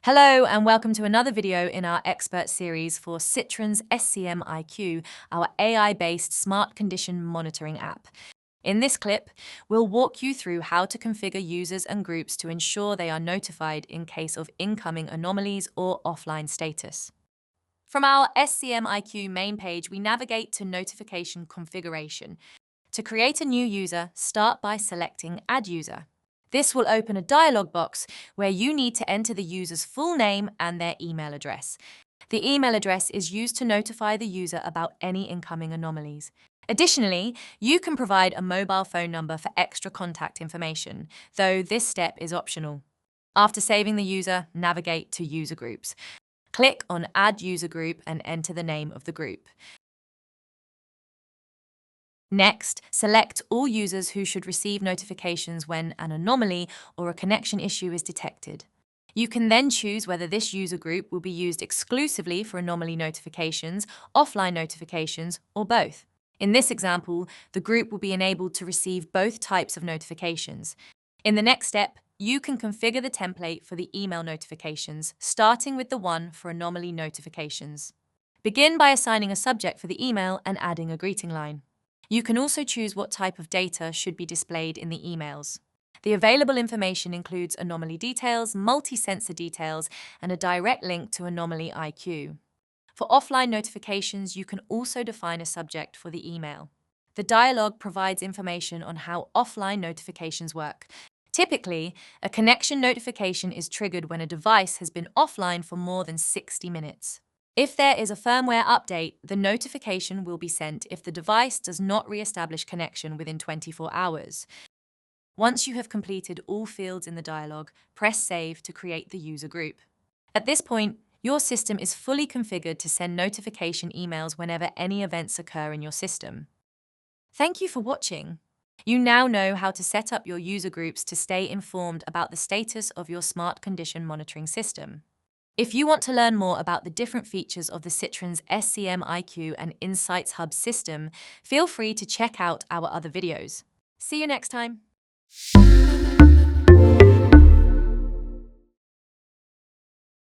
Hello and welcome to another video in our expert series for SITRANS SCM IQ, our AI-based smart condition monitoring app. In this clip, we'll walk you through how to configure users and groups to ensure they are notified in case of incoming anomalies or offline status. From our SCM IQ main page, we navigate to Notification Configuration. To create a new user, start by selecting Add User. This will open a dialog box where you need to enter the user's full name and their email address. The email address is used to notify the user about any incoming anomalies. Additionally, you can provide a mobile phone number for extra contact information, though this step is optional. After saving the user, navigate to User Groups. Click on Add User Group and enter the name of the group. Next, select all users who should receive notifications when an anomaly or a connection issue is detected. You can then choose whether this user group will be used exclusively for anomaly notifications, offline notifications, or both. In this example, the group will be enabled to receive both types of notifications. In the next step, you can configure the template for the email notifications, starting with the one for anomaly notifications. Begin by assigning a subject for the email and adding a greeting line. You can also choose what type of data should be displayed in the emails. The available information includes anomaly details, multi-sensor details, and a direct link to Anomaly IQ. For offline notifications, you can also define a subject for the email. The dialog provides information on how offline notifications work. Typically, a connection notification is triggered when a device has been offline for more than 60 minutes. If there is a firmware update, the notification will be sent if the device does not re-establish connection within 24 hours. Once you have completed all fields in the dialog, press Save to create the user group. At this point, your system is fully configured to send notification emails whenever any events occur in your system. Thank you for watching. You now know how to set up your user groups to stay informed about the status of your smart condition monitoring system. If you want to learn more about the different features of the SITRANS SCM IQ and Insights Hub system, feel free to check out our other videos. See you next time.